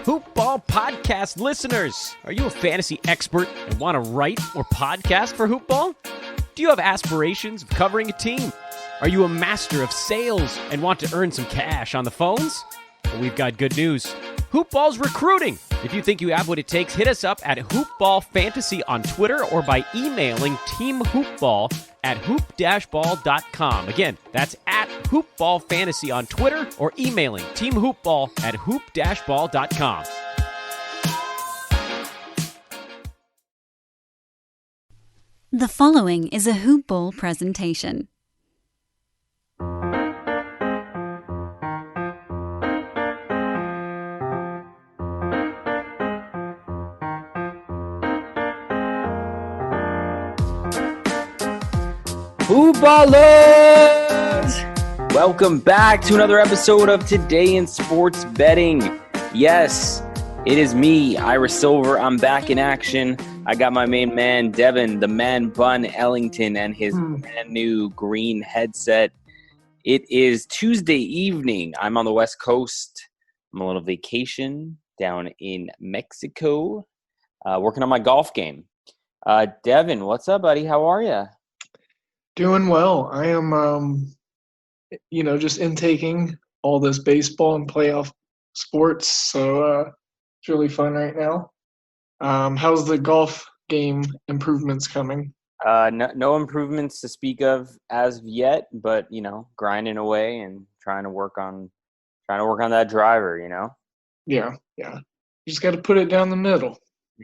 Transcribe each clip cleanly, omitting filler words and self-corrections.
Hoopball podcast listeners. Are you a fantasy expert and want to write or podcast for Hoopball? Do you have aspirations of covering a team? Are you a master of sales and want to earn some cash on the phones? Well, we've got good news. Hoopball's recruiting. If you think you have what it takes, hit us up at Hoopball Fantasy on Twitter or by emailing teamhoopball at hoop-ball.com. Again, that's at Hoopball Fantasy on Twitter or emailing teamhoopball at hoop-ball.com. The following is a Hoopball presentation. Hoopballers! Welcome back to another episode of Today in Sports Betting. Yes, it is me, Ira Silver. I'm back in action. I got my main man, Devin, the man bun Ellington, and his brand new green headset. It is Tuesday evening. I'm on the West Coast. I'm on a little vacation down in Mexico, working on my golf game. Devin, what's up, buddy? How are you? Doing well. I am, just intaking all this baseball and playoff sports, so it's really fun right now. How's the golf game improvements coming? No improvements to speak of as of yet, but grinding away and trying to work on that driver. Yeah. Just got to put it down the middle.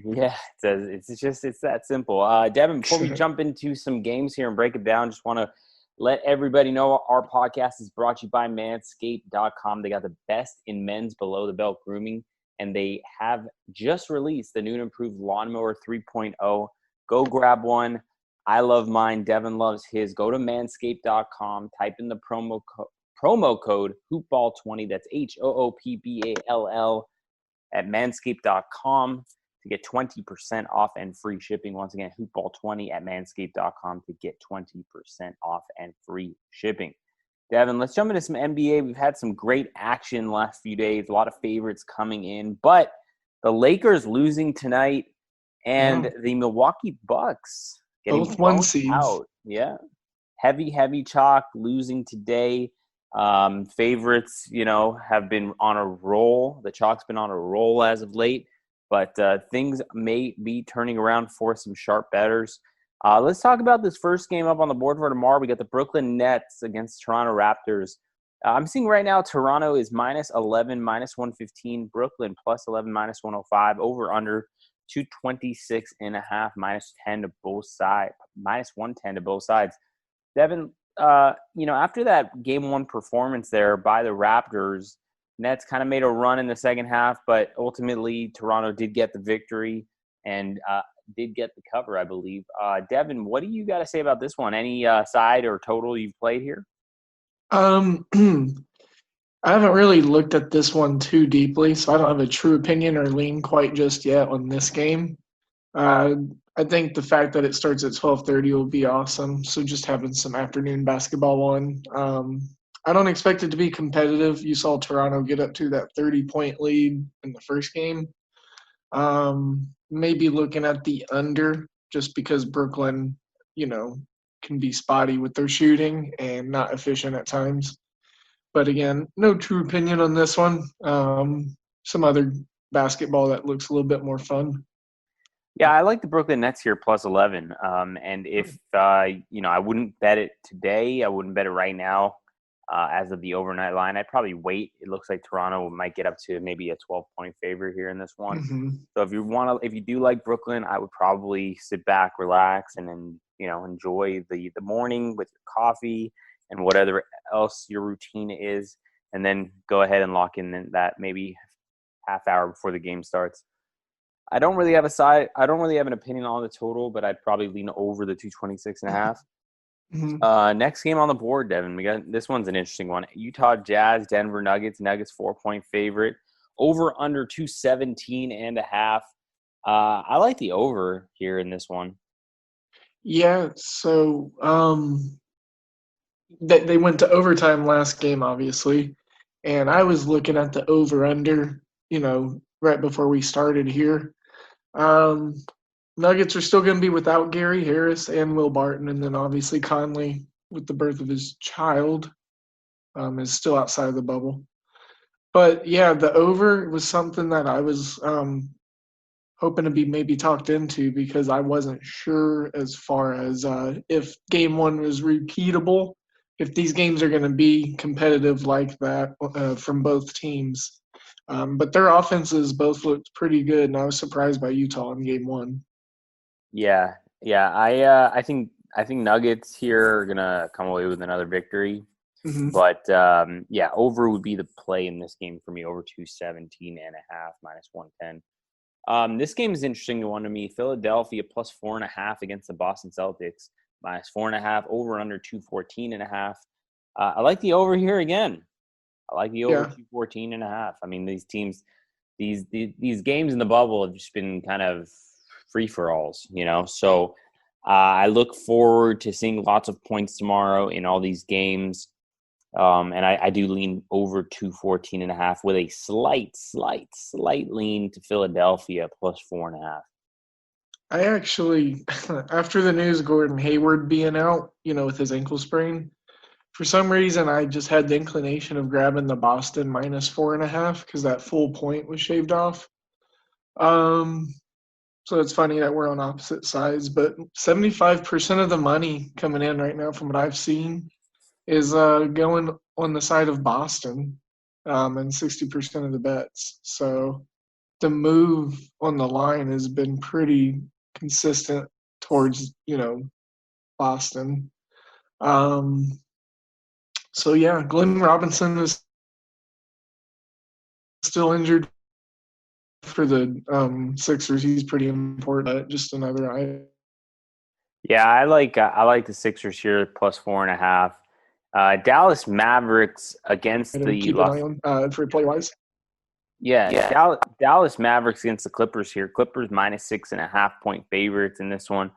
Yeah, it's that simple. Devin, before we jump into some games here and break it down, just want to let everybody know our podcast is brought to you by Manscaped.com. They got the best in men's below-the-belt grooming, and they have just released the new and improved Lawnmower 3.0. Go grab one. I love mine. Devin loves his. Go to Manscaped.com. Type in the promo code HoopBall20. That's HOOPBALL at Manscaped.com. to get 20% off and free shipping. Once again, hoopball20 at manscaped.com to get 20% off and free shipping. Devin, let's jump into some NBA. We've had some great action the last few days, a lot of favorites coming in, but the Lakers losing tonight and the Milwaukee Bucks getting both one seeds out. Yeah. Heavy chalk losing today. Favorites, have been on a roll. The chalk's been on a roll as of late. But things may be turning around for some sharp bettors. Let's talk about this first game up on the board for tomorrow. We got the Brooklyn Nets against Toronto Raptors. I'm seeing right now Toronto is -11, -115. Brooklyn +11, -105. Over under 226.5, -10 to both sides, -110 to both sides. Devin, after that game one performance there by the Raptors, Nets kind of made a run in the second half, but ultimately Toronto did get the victory and did get the cover, I believe. Devin, what do you got to say about this one? Any side or total you've played here? I haven't really looked at this one too deeply, so I don't have a true opinion or lean quite just yet on this game. I think the fact that it starts at 12:30 will be awesome, so just having some afternoon basketball on. I don't expect it to be competitive. You saw Toronto get up to that 30-point lead in the first game. Maybe looking at the under just because Brooklyn, can be spotty with their shooting and not efficient at times. But again, no true opinion on this one. Some other basketball that looks a little bit more fun. Yeah, I like the Brooklyn Nets here +11. And if, I wouldn't bet it today, I wouldn't bet it right now. As of the overnight line, I'd probably wait. It looks like Toronto might get up to maybe a 12-point favorite here in this one. Mm-hmm. So if you do like Brooklyn, I would probably sit back, relax, and then enjoy the morning with your coffee and whatever else your routine is, and then go ahead and lock in that maybe half hour before the game starts. I don't really have an opinion on the total, but I'd probably lean over the 226.5. Mm-hmm. Next game on the board, Devin. We got this one's an interesting one. Utah Jazz, Denver Nuggets. Nuggets 4-point favorite. Over under 217.5. I like the over here in this one. Yeah. So they went to overtime last game, obviously, and I was looking at the over under. right before we started here. Nuggets are still going to be without Gary Harris and Will Barton, and then obviously Conley, with the birth of his child, is still outside of the bubble. But yeah, the over was something that I was hoping to be maybe talked into because I wasn't sure as far as if game one was repeatable, if these games are going to be competitive like that from both teams. But their offenses both looked pretty good, and I was surprised by Utah in game one. Yeah. I think Nuggets here are gonna come away with another victory. Mm-hmm. But over would be the play in this game for me. Over 217.5 minus 110. This game is interesting one to me. Philadelphia plus 4.5 against the Boston Celtics, minus 4.5. Over under 214.5. I like the over here again. I like the over 214.5. I mean, these teams, these games in the bubble have just been kind of free for alls, So I look forward to seeing lots of points tomorrow in all these games. And I do lean over 214.5 with a slight lean to Philadelphia plus 4.5. I actually, after the news of Gordon Hayward being out, with his ankle sprain, for some reason I just had the inclination of grabbing the Boston minus 4.5 because that full point was shaved off. So it's funny that we're on opposite sides, but 75% of the money coming in right now from what I've seen is going on the side of Boston, and 60% of the bets. So the move on the line has been pretty consistent towards, Boston. So yeah, Glenn Robinson is still injured for the Sixers. He's pretty important, but just another item. Yeah, I like the Sixers here plus 4.5. Dallas Mavericks against the Keep an eye on for play wise. Yeah. Dallas Mavericks against the Clippers here. Clippers minus 6.5 point favorites in this one.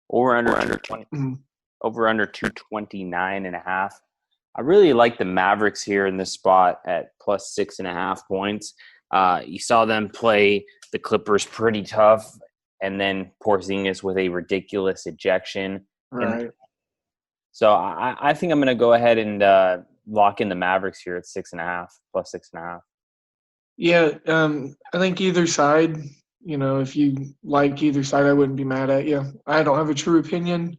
Over under 229.5. I really like the Mavericks here in this spot at plus 6.5 points. You saw them play the Clippers pretty tough, and then Porzingis with a ridiculous ejection. Right. So I think I'm going to go ahead and lock in the Mavericks here at 6.5 plus 6.5. Yeah, I think either side. If you like either side, I wouldn't be mad at you. I don't have a true opinion.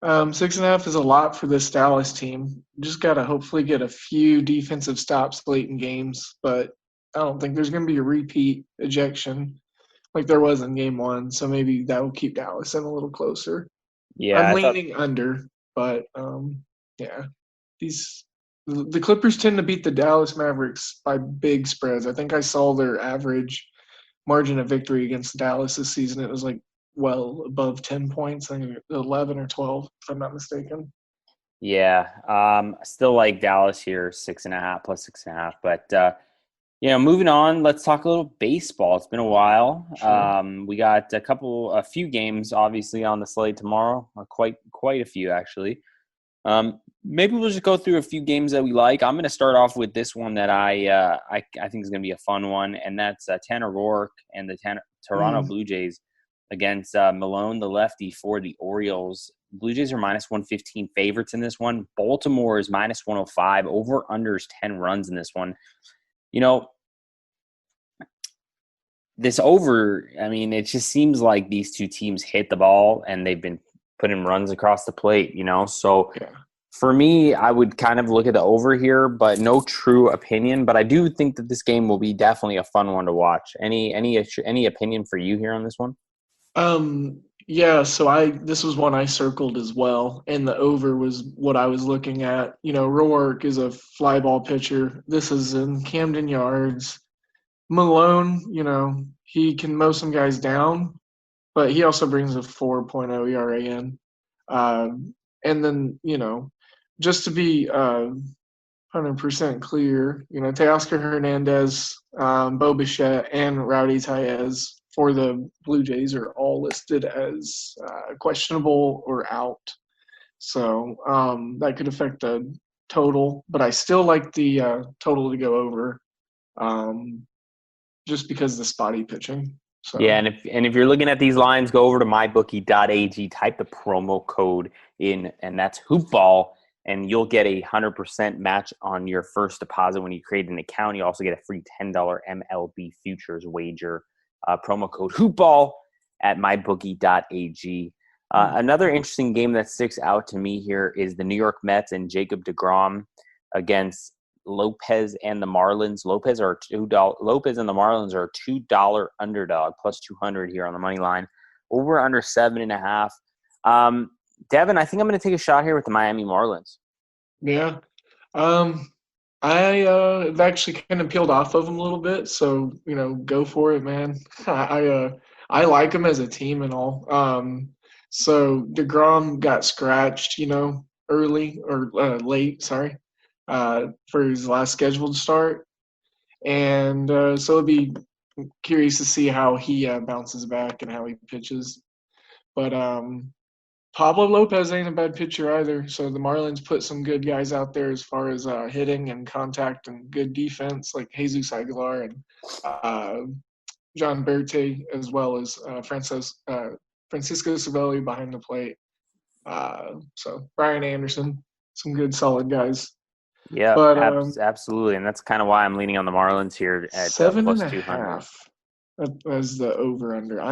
6.5 is a lot for this Dallas team. Just got to hopefully get a few defensive stops late in games, but I don't think there's going to be a repeat ejection like there was in game one. So maybe that will keep Dallas in a little closer. Yeah, I'm leaning under, but yeah, the Clippers tend to beat the Dallas Mavericks by big spreads. I think I saw their average margin of victory against Dallas this season. It was like well above 10 points, I think 11 or 12, if I'm not mistaken. Yeah, I still like Dallas here, 6.5 plus 6.5. But moving on, let's talk a little baseball. It's been a while. Sure. We got a few games obviously on the slate tomorrow. Quite a few actually. Maybe we'll just go through a few games that we like. I'm going to start off with this one that I think is going to be a fun one, and that's Tanner Roark and the Toronto Blue Jays against Malone, the lefty, for the Orioles. Blue Jays are minus 115 favorites in this one. Baltimore is minus 105. Over unders 10 runs in this one. This over, I mean, it just seems like these two teams hit the ball and they've been putting runs across the plate, So yeah. For me, I would kind of look at the over here, but no true opinion. But I do think that this game will be definitely a fun one to watch. Any opinion for you here on this one? Yeah, so this was one I circled as well, and the over was what I was looking at. Roark is a fly ball pitcher. This is in Camden Yards. Malone, he can mow some guys down, but he also brings a 4.0 ERA in. And then, just to be 100% clear, Teoscar Hernandez, Bo Bichette, and Rowdy Taez for the Blue Jays are all listed as questionable or out. So that could affect the total, but I still like the total to go over. just because of the spotty pitching. So Yeah, and if you're looking at these lines, go over to mybookie.ag, type the promo code in, and that's hoopball, and you'll get a 100% match on your first deposit when you create an account. You also get a free $10 MLB futures wager. Promo code hoopball at mybookie.ag. Another interesting game that sticks out to me here is the New York Mets and Jacob deGrom against Lopez and the Marlins. Lopez and the Marlins are a $2 underdog, plus 200 here on the money line. Over under 7.5. Devin, I think I'm going to take a shot here with the Miami Marlins. yeah, I have actually kind of peeled off of them a little bit. So go for it, man. I like them as a team and all. So DeGrom got scratched, early or late. Sorry. For his last scheduled start. And so it'd be curious to see how he bounces back and how he pitches. But Pablo Lopez ain't a bad pitcher either. So the Marlins put some good guys out there as far as hitting and contact and good defense, like Jesus Aguilar and John Berti, as well as Francisco Cervelli behind the plate. So Brian Anderson, some good solid guys. Yeah, But absolutely, and that's kind of why I'm leaning on the Marlins here at plus 200. As the over under.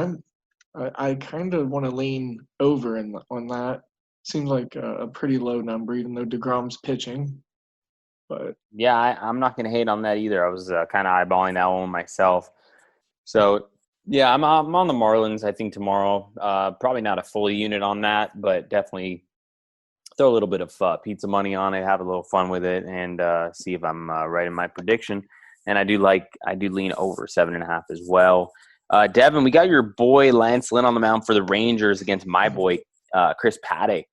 I kind of want to lean over on that. Seems like a pretty low number, even though DeGrom's pitching. But yeah, I'm not going to hate on that either. I was kind of eyeballing that one myself. So yeah, I'm on the Marlins. I think tomorrow. Probably not a full unit on that, but definitely throw a little bit of pizza money on it, have a little fun with it, and see if I'm right in my prediction. And I do lean over 7.5 as well. Devin, we got your boy Lance Lynn on the mound for the Rangers against my boy Chris Paddock.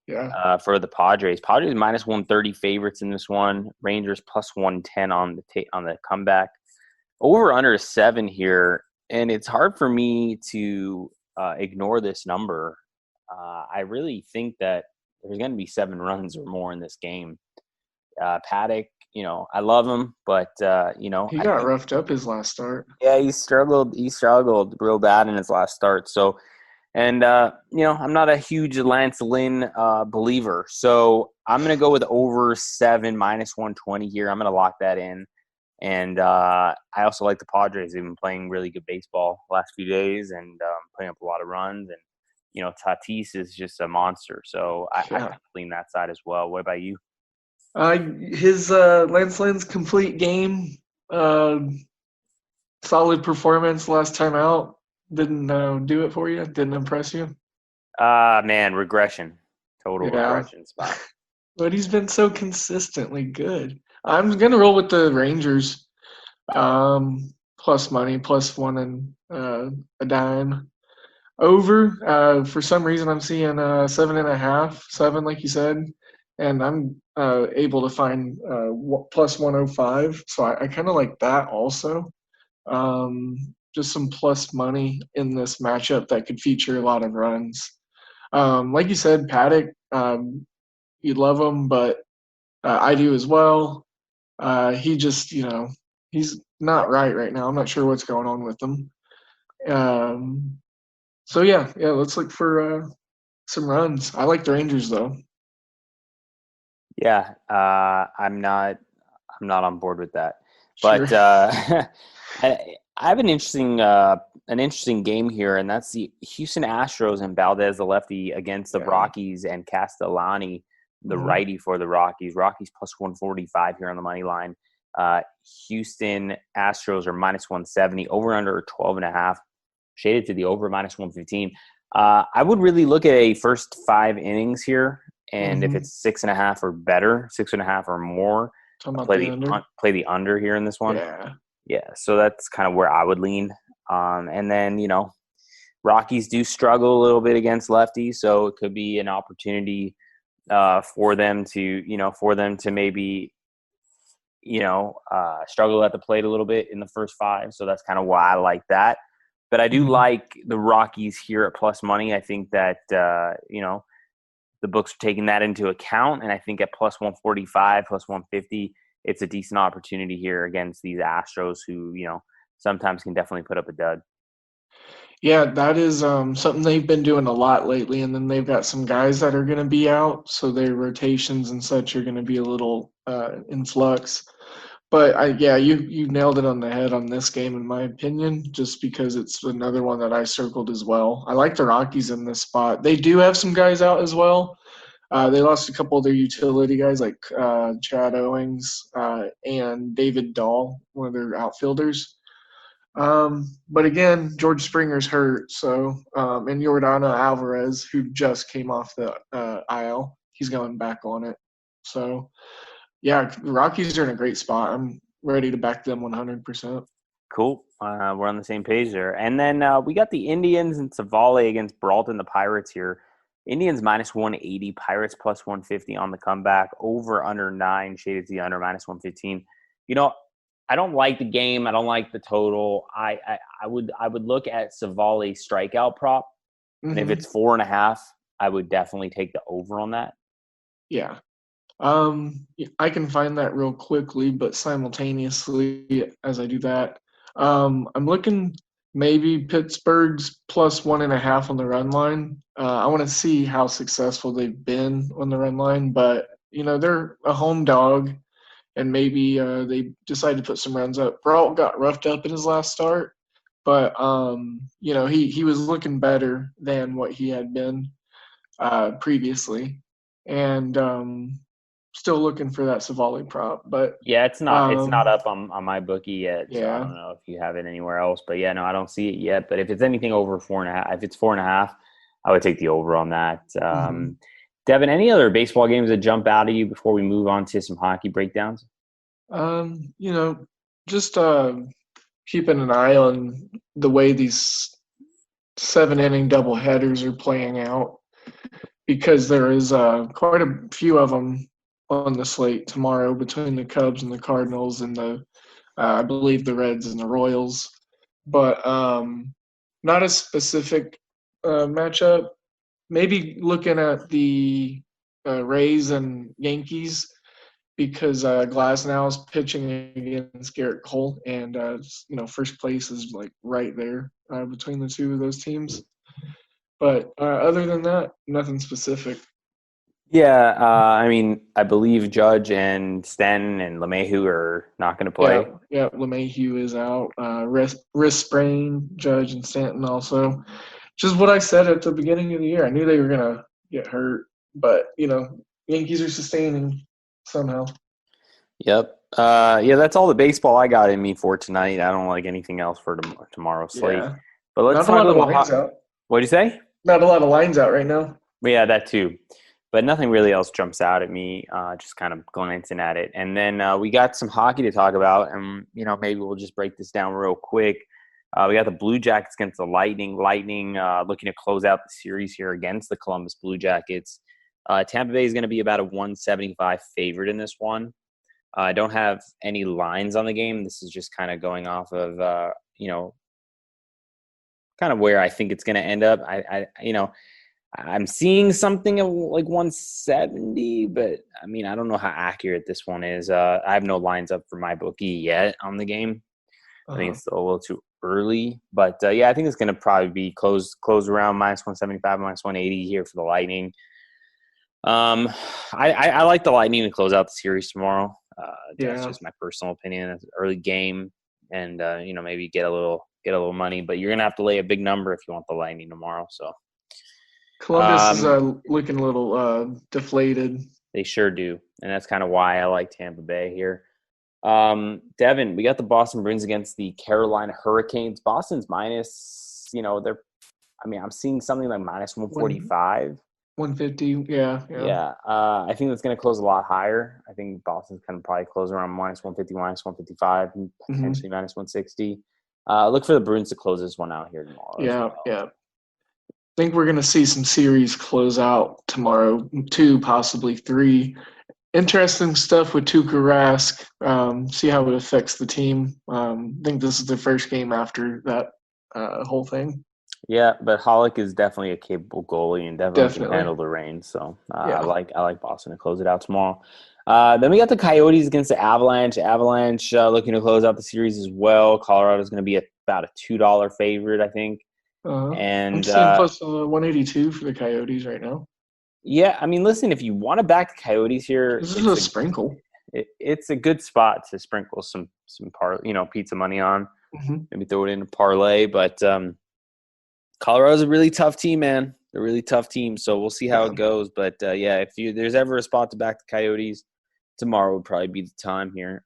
Yeah. For the Padres. Padres minus 130 favorites in this one. Rangers plus 110 on the comeback. Over under 7 here, and it's hard for me to ignore this number. I really think that there's going to be 7 runs or more in this game. Paddock, I love him, but he got roughed up his last start. Yeah, he struggled real bad in his last start. So, and I'm not a huge Lance Lynn believer, so I'm going to go with over 7 minus 120 here. I'm going to lock that in, and I also like the Padres. They've been playing really good baseball the last few days and putting up a lot of runs, and Tatis is just a monster. So I lean that side as well. What about you? His Lance Lynn's complete game, solid performance last time out. Didn't do it for you? Didn't impress you? Man, regression. Total regression spot. But he's been so consistently good. I'm going to roll with the Rangers. Plus money, plus 1 and a dime. Over, for some reason I'm seeing 7.5, 7 like you said. And I'm able to find plus 105. So I kind of like that also. Just some plus money in this matchup that could feature a lot of runs. Like you said, Paddock, you love him, but I do as well. He just, he's not right now. I'm not sure what's going on with him. So yeah, let's look for some runs. I like the Rangers though. Yeah, I'm not on board with that. But sure. I have an interesting game here, and that's the Houston Astros and Valdez, the lefty, against the Rockies, and Castellani, the righty for the Rockies. Rockies plus 145 here on the money line. Houston Astros are minus 170, over under 12.5, shaded to the over minus 115. I would really look at a first 5 innings here, and if it's 6.5 or better, 6.5 or more, play the under here in this one. Yeah, so that's kind of where I would lean. And then, Rockies do struggle a little bit against lefties, so it could be an opportunity for them to maybe, struggle at the plate a little bit in the first 5. So that's kind of why I like that. But I do like the Rockies here at plus money. I think that, the books are taking that into account. And I think at plus 145, plus 150, it's a decent opportunity here against these Astros who, sometimes can definitely put up a dud. Yeah, that is something they've been doing a lot lately, and then they've got some guys that are going to be out, so their rotations and such are going to be a little in flux. But yeah, you nailed it on the head on this game, in my opinion, just because it's another one that I circled as well. I like the Rockies in this spot. They do have some guys out as well. They lost a couple of their utility guys like Chad Owings and David Dahl, one of their outfielders. But again, George Springer's hurt, so and Yordan Alvarez, who just came off the IL, he's going back on it. So yeah, the Rockies are in a great spot. I'm ready to back them 100%. Cool. We're on the same page there. And then we got the Indians and Savale against Braulton, the Pirates here. Indians minus 180, Pirates plus 150 on the comeback. Over under 9, shaded to the under minus 115. I don't like the game. I don't like the total. I would look at Savale's strikeout prop, and if it's 4.5, I would definitely take the over on that. Yeah. I can find that real quickly, but simultaneously as I do that, I'm looking maybe Pittsburgh's plus 1.5 on the run line. I want to see how successful they've been on the run line, but they're a home dog, and maybe they decide to put some runs up. Brault got roughed up in his last start, but he was looking better than what he had been previously, and still looking for that Savale prop. But yeah, it's not up on my bookie yet. Yeah. So I don't know if you have it anywhere else, but yeah, no, I don't see it yet. But if it's anything over 4.5, if it's 4.5, I would take the over on that. Devin, any other baseball games that jump out at you before we move on to some hockey breakdowns? Just keeping an eye on the way these 7-inning doubleheaders are playing out, because there is quite a few of them on the slate tomorrow between the Cubs and the Cardinals and I believe the Reds and the Royals. But not a specific matchup. Maybe looking at the Rays and Yankees, because Glasnow is pitching against Garrett Cole, and first place is like right there between the two of those teams. But other than that, nothing specific. Yeah, I believe Judge and Stanton and LeMahieu are not going to play. Yeah, LeMahieu is out. Wrist sprain, Judge and Stanton also. Just what I said at the beginning of the year. I knew they were going to get hurt, but, Yankees are sustaining somehow. Yep. That's all the baseball I got in me for tonight. I don't like anything else for tomorrow's slate. Yeah. But let's Not talk a lot a of little lines out. What'd you say? Not a lot of lines out right now. Yeah, that too. But nothing really else jumps out at me, just kind of glancing at it. And then we got some hockey to talk about, and, maybe we'll just break this down real quick. We got the Blue Jackets against the Lightning. Lightning looking to close out the series here against the Columbus Blue Jackets. Tampa Bay is going to be about a 175 favorite in this one. I don't have any lines on the game. This is just kind of going off of, kind of where I think it's going to end up. I'm seeing something of like 170, but I don't know how accurate this one is. I have no lines up for my bookie yet on the game. I think it's still a little too early, but I think it's going to probably be close around minus 175, minus 180 here for the Lightning. I like the Lightning to close out the series tomorrow. That's just my personal opinion. It's an early game, and maybe get a little money, but you're gonna have to lay a big number if you want the Lightning tomorrow. So Columbus is looking a little deflated. They sure do, and that's kind of why I like Tampa Bay here. Devin, we got the Boston Bruins against the Carolina Hurricanes. Boston's minus, I'm seeing something like minus 145. 150, yeah. I think that's going to close a lot higher. I think Boston's going to probably close around minus 150, minus 155, and potentially minus 160. Look for the Bruins to close this one out here tomorrow. Yeah. I think we're going to see some series close out tomorrow, 2, possibly 3. Interesting stuff with Tuukka Rask. See how it affects the team. I think this is the first game after that whole thing. Yeah, but Halleck is definitely a capable goalie and definitely can handle the rain. So I like Boston to close it out tomorrow. Then we got the Coyotes against the Avalanche. Avalanche looking to close out the series as well. Colorado's going to be about a $2 favorite, I think. And I'm seeing plus 182 for the Coyotes right now. Yeah, I mean, listen, if you want to back the Coyotes here, This is a sprinkle. It's a good spot to sprinkle some pizza money on. Mm-hmm. Maybe throw it in a parlay. But Colorado's a really tough team, man. They're a really tough team, so we'll see how it goes. But if there's ever a spot to back the Coyotes, tomorrow would probably be the time here.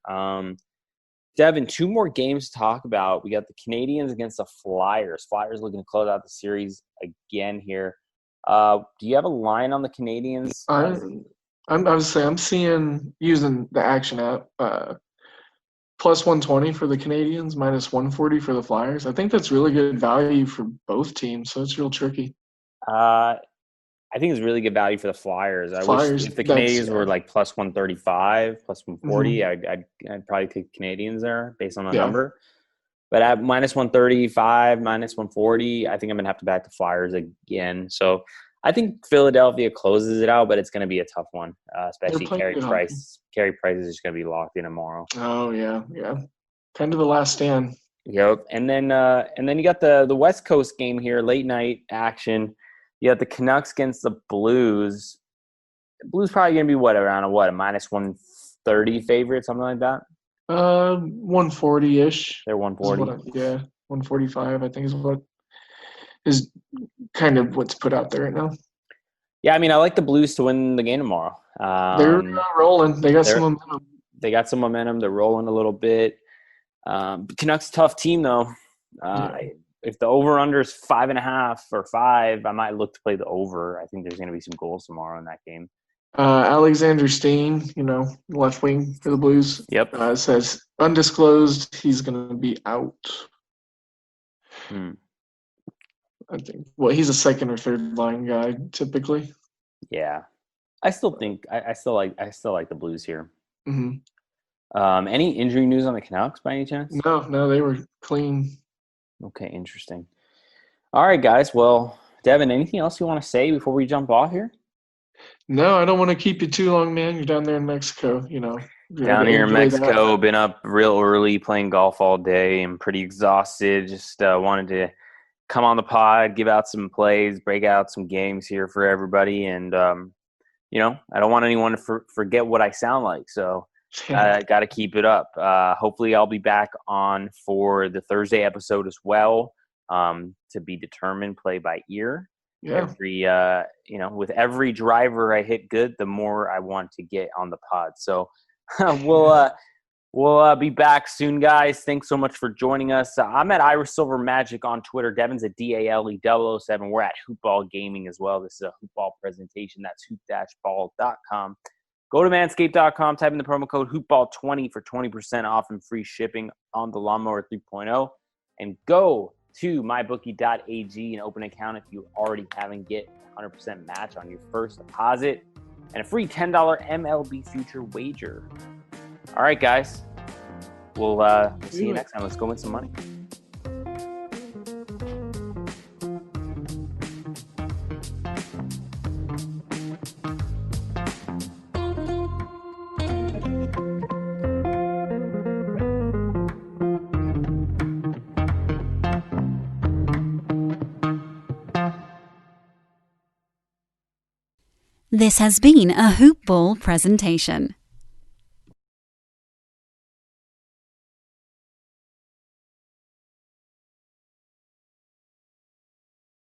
Devin, 2 more games to talk about. We got the Canadiens against the Flyers. Flyers looking to close out the series again here. Do you have a line on the Canadiens? I'm seeing, using the action app, plus 120 for the Canadiens, minus 140 for the Flyers. I think that's really good value for both teams, so it's real tricky. I think it's really good value for the Flyers. I wish if the Canadiens were like plus 135, plus 140, I'd probably take Canadiens there based on the number. But at minus 135, minus 140, I think I'm going to have to back the Flyers again. So I think Philadelphia closes it out, but it's going to be a tough one, especially Carey Price. Carey Price is just going to be locked in tomorrow. Oh, yeah. Kind of the last stand. Yep. And then you got the West Coast game here, late night action. You got the Canucks against the Blues. The Blues probably going to be around a minus 130 favorite, something like that? 140-ish. They're 140. 145 I think is kind of what's put out there right now. Yeah, I mean, I like the Blues to win the game tomorrow. They're rolling. They got some momentum. They got some momentum. They're rolling a little bit. Canucks tough team though. If the over/under is 5.5 or 5, I might look to play the over. I think there's going to be some goals tomorrow in that game. Alexander Steen, left wing for the Blues. Yep. Says undisclosed. He's going to be out. I think. Well, he's a second or third line guy typically. Yeah, I still think I still like the Blues here. Mm-hmm. Any injury news on the Canucks by any chance? No, they were clean. Okay, interesting. All right, guys. Well, Devin, anything else you want to say before we jump off here? No, I don't want to keep you too long, man. You're down there in Mexico, Down here in Mexico, been up real early, playing golf all day. I'm pretty exhausted. Just wanted to come on the pod, give out some plays, break out some games here for everybody. And, I don't want anyone to forget what I sound like. So I got to keep it up. Hopefully I'll be back on for the Thursday episode as well, to be determined play by ear. Yeah. With every driver I hit good, the more I want to get on the pod. So we'll be back soon, guys. Thanks so much for joining us. I'm at Ira Silver Magic on Twitter. Devin's at DALE007. We're at Hoopball Gaming as well. This is a Hoopball presentation. That's hoop-ball.com. Go to manscaped.com, type in the promo code hoopball20 for 20% off and free shipping on the Lawnmower 3.0. And go to mybookie.ag and open an account if you already haven't. Get 100% match on your first deposit and a free $10 MLB future wager. All right, guys. We'll see you next time. Let's go win some money. This has been a Hoop Ball presentation.